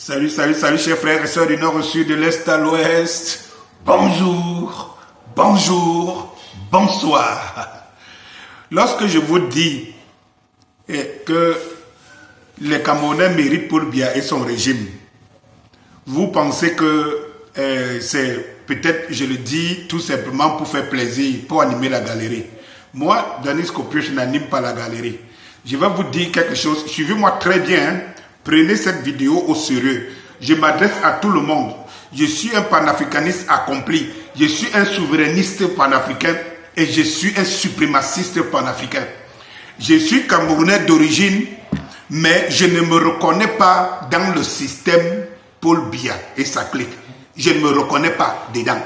Salut, chers frères et sœurs du nord au sud, de l'est à l'ouest. Bonjour, bonsoir. Lorsque je vous dis que les Camerounais méritent Paul Biya et son régime, vous pensez que c'est peut-être, je le dis tout simplement pour faire plaisir, pour animer la galerie. Moi, Denis Kopieux, je n'anime pas la galerie. Je vais vous dire quelque chose, suivez-moi très bien, hein. Prenez cette vidéo au sérieux. Je m'adresse à tout le monde. Je suis un panafricaniste accompli. Je suis un souverainiste panafricain et je suis un suprémaciste panafricain. Je suis Camerounais d'origine, mais je ne me reconnais pas dans le système Paul Biya et sa clique. Je ne me reconnais pas dedans.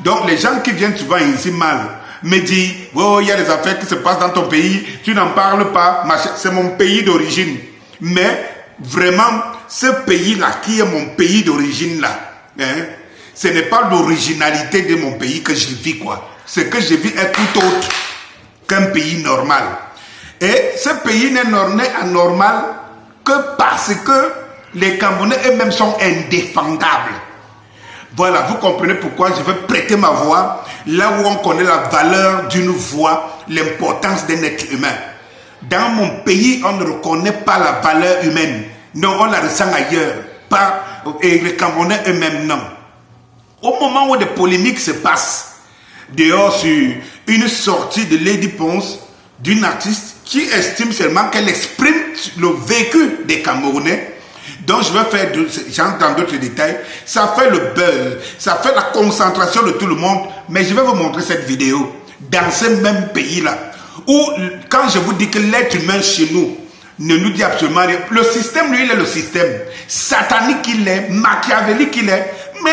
Donc les gens qui viennent souvent ici mal me disent « Oh, il y a des affaires qui se passent dans ton pays, tu n'en parles pas. » C'est mon pays d'origine. Mais vraiment, ce pays-là, qui est mon pays d'origine-là, hein, ce n'est pas l'originalité de mon pays que je vis, quoi. Ce que je vis est tout autre qu'un pays normal. Et ce pays n'est anormal que parce que les Camerounais eux-mêmes sont indéfendables. Voilà, vous comprenez pourquoi je veux prêter ma voix là où on connaît la valeur d'une voix, l'importance d'un être humain. Dans mon pays, on ne reconnaît pas la valeur humaine. Non, on la ressent ailleurs. Et les Camerounais eux-mêmes, non. Au moment où des polémiques se passent, dehors sur une sortie de Lady Ponce, d'une artiste qui estime seulement qu'elle exprime le vécu des Camerounais, donc je vais faire, j'entends d'autres détails, ça fait le buzz, ça fait la concentration de tout le monde, mais je vais vous montrer cette vidéo dans ce même pays-là, où quand je vous dis que l'être humain chez nous ne nous dit absolument rien, le système, lui, il est le système, satanique qu'il est, machiavélique qu'il est, mais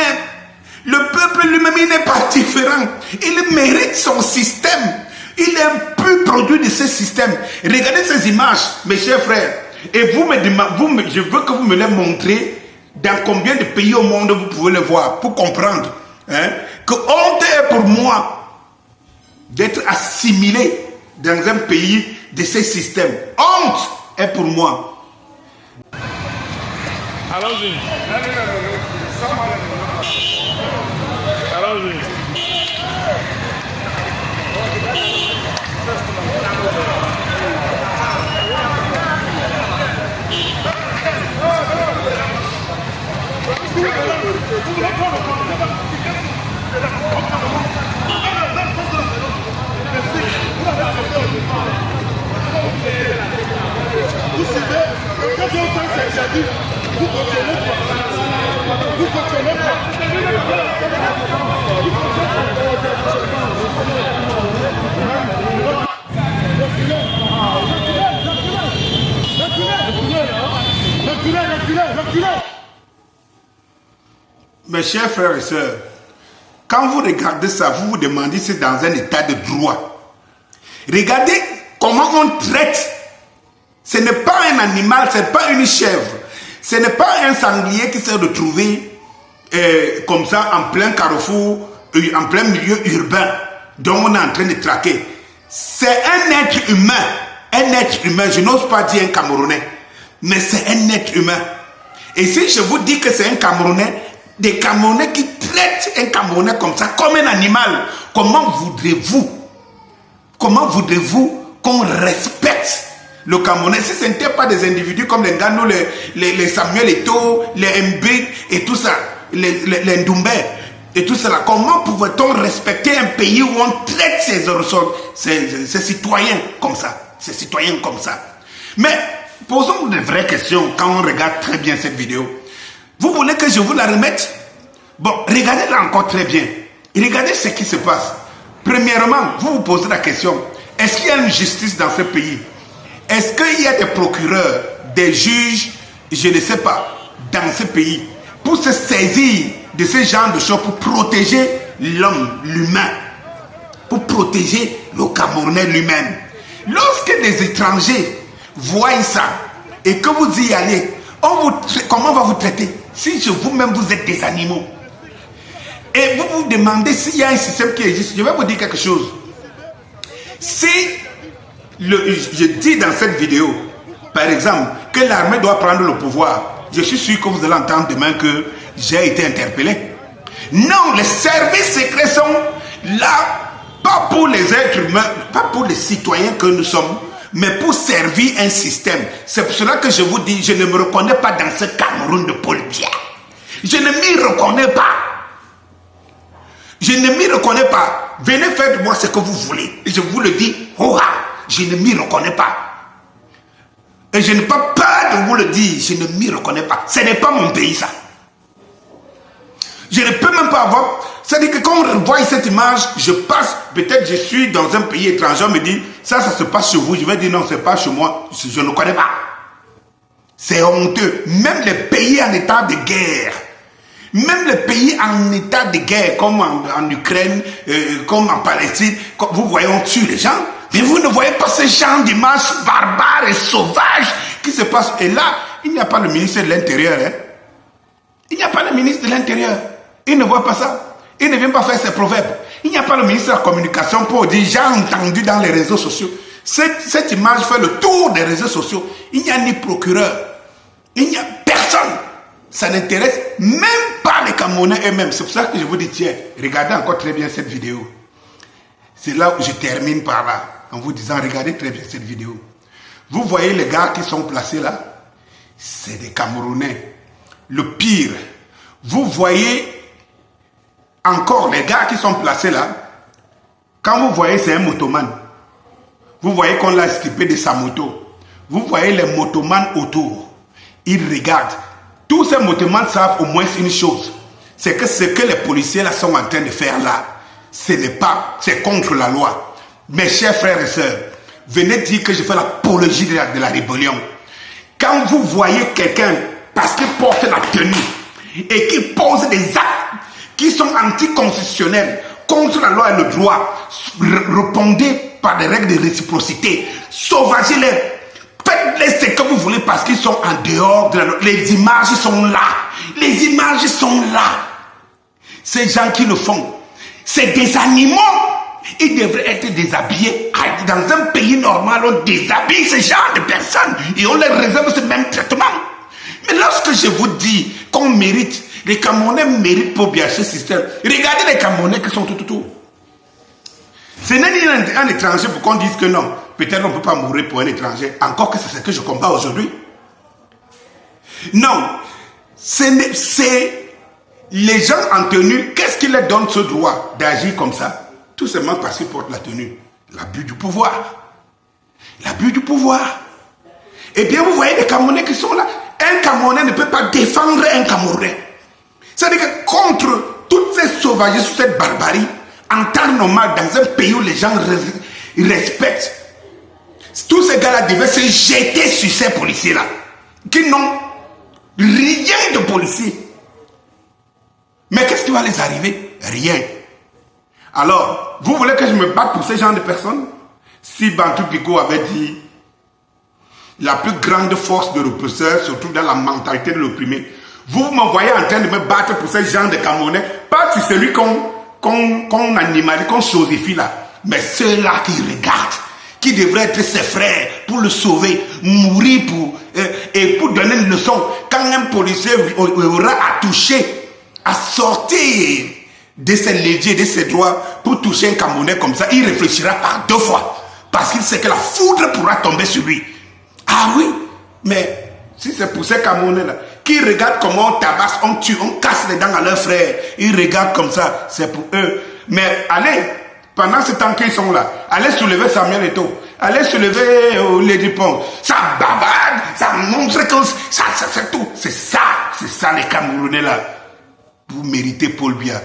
le peuple lui-même, il n'est pas différent, il mérite son système, il est un pur produit de ce système. Regardez ces images, mes chers frères. Et vous me demandez, je veux que vous me les montrez dans combien de pays au monde vous pouvez les voir pour comprendre, hein, que honte est pour moi d'être assimilé dans un pays de ces systèmes. Honte est pour moi. Allons-y. Allons-y. Mes chers frères et sœurs, quand vous regardez ça, vous vous demandez si c'est dans un état de droit. Regardez comment on traite. Ce n'est pas un animal, ce n'est pas une chèvre. Ce n'est pas un sanglier qui s'est retrouvé comme ça en plein carrefour, en plein milieu urbain, dont on est en train de traquer. C'est un être humain. Un être humain, je n'ose pas dire un Camerounais, mais c'est un être humain. Et si je vous dis que c'est un Camerounais, des Camerounais qui traitent un Camerounais comme ça, comme un animal, comment voudrez-vous qu'on respecte le Camerounais si ce n'était pas des individus comme les Gano, les Samuel Eto'o, les Mbé et tout ça, les Ndoumbé et tout cela? Comment pouvait-on respecter un pays où on traite ses citoyens comme ça, Mais posons de vraies questions quand on regarde très bien cette vidéo. Vous voulez que je vous la remette? Bon, regardez-la encore très bien. Regardez ce qui se passe. Premièrement, vous vous posez la question, est-ce qu'il y a une justice dans ce pays? Est-ce qu'il y a des procureurs, des juges, je ne sais pas, dans ce pays, pour se saisir de ce genre de choses, pour protéger l'homme, l'humain, pour protéger le Camerounais lui-même? Lorsque des étrangers voient ça et que vous y allez, comment on va vous traiter? Si vous-même vous êtes des animaux. Et vous vous demandez s'il y a un système qui existe. Je vais vous dire quelque chose. Si je dis dans cette vidéo, par exemple, que l'armée doit prendre le pouvoir, je suis sûr que vous allez entendre demain que j'ai été interpellé. Non, les services secrets sont là, pas pour les êtres humains, pas pour les citoyens que nous sommes, mais pour servir un système. C'est pour cela que je vous dis, je ne me reconnais pas dans ce Cameroun de Paul Biya. Je ne m'y reconnais pas. Je ne m'y reconnais pas. Venez faire de moi ce que vous voulez. Et je vous le dis, je ne m'y reconnais pas. Et je n'ai pas peur de vous le dire, je ne m'y reconnais pas. Ce n'est pas mon pays, ça. Je ne peux même pas avoir... C'est-à-dire que quand on revoit cette image, je passe, peut-être je suis dans un pays étranger, on me dit, ça se passe chez vous. Je vais dire, non, c'est pas chez moi, je ne connais pas. C'est honteux. Même les pays en état de guerre, même les pays en état de guerre, comme en Ukraine, comme en Palestine, vous voyez, on tue les gens, mais vous ne voyez pas ce genre d'images barbares et sauvages qui se passent. Et là, il n'y a pas le ministre de l'Intérieur. Hein? Il n'y a pas le ministre de l'Intérieur. Il ne voit pas ça. Il ne vient pas faire ses proverbes. Il n'y a pas le ministre de la Communication pour dire, j'ai entendu dans les réseaux sociaux. Cette image fait le tour des réseaux sociaux. Il n'y a ni procureur. Il n'y a personne. Ça n'intéresse même pas les Camerounais eux-mêmes. C'est pour ça que je vous dis, tiens, regardez encore très bien cette vidéo. C'est là où je termine par là, en vous disant, regardez très bien cette vidéo. Vous voyez les gars qui sont placés là, c'est des Camerounais. Le pire, vous voyez encore les gars qui sont placés là, quand vous voyez c'est un motoman, vous voyez qu'on l'a strippé de sa moto, vous voyez les motomans autour, ils regardent. Tous ces motomans savent au moins une chose, c'est que ce que les policiers là sont en train de faire là, ce n'est pas, c'est contre la loi. Mes chers frères et sœurs, venez dire que je fais l'apologie de la rébellion. Quand vous voyez quelqu'un, parce qu'il porte la tenue, et qui pose des actes qui sont anticonstitutionnels, contre la loi et le droit, répondez par des règles de réciprocité, sauvagez-les, faites-les ce que vous voulez parce qu'ils sont en dehors de la loi. Les images sont là, les images sont là. Ces gens qui le font, c'est des animaux. Ils devraient être déshabillés. Dans un pays normal, on déshabille ce genre de personnes et on leur réserve ce même traitement. Mais lorsque je vous dis qu'on mérite, les Camerounais méritent pour bien ce système. Regardez les Camerounais qui sont tout autour. Ce n'est ni un étranger pour qu'on dise que non. Peut-être on ne peut pas mourir pour un étranger. Encore que c'est ce que je combats aujourd'hui. Non. C'est les gens en tenue. Qu'est-ce qui leur donne ce droit d'agir comme ça? Tout simplement parce qu'ils portent la tenue. L'abus du pouvoir. L'abus du pouvoir. Eh bien, vous voyez les Camerounais qui sont là. Un Camerounais ne peut pas défendre un Camerounais. C'est-à-dire que contre toutes ces sauvages, cette barbarie, en temps normal, dans un pays où les gens respectent, tous ces gars-là devaient se jeter sur ces policiers-là, qui n'ont rien de policier. Mais qu'est-ce qui va les arriver? Rien. Alors, vous voulez que je me batte pour ces gens de personnes? Si Bantou Biko avait dit la plus grande force de l'oppresseur, surtout dans la mentalité de l'opprimé, vous me voyez en train de me battre pour ces gens de Camerounais, pas sur celui qu'on animalise, qu'on chosifie là, mais ceux-là qui regardent, qui devraient être ses frères pour le sauver, mourir et pour donner une leçon. Quand un policier aura à toucher, à sortir de ses leviers, de ses droits pour toucher un Camerounais comme ça, il réfléchira par 2 fois. Parce qu'il sait que la foudre pourra tomber sur lui. Ah oui, mais si c'est pour ces Camerounais-là, qui regardent comment on tabasse, on tue, on casse les dents à leurs frères, ils regardent comme ça, c'est pour eux. Mais allez, pendant ce temps qu'ils sont là, allez soulever Samuel Eto'o, allez soulever Lady Pong, ça bavarde, ça montre que ça c'est tout. C'est ça les Camerounais là. Vous méritez Paul Biya.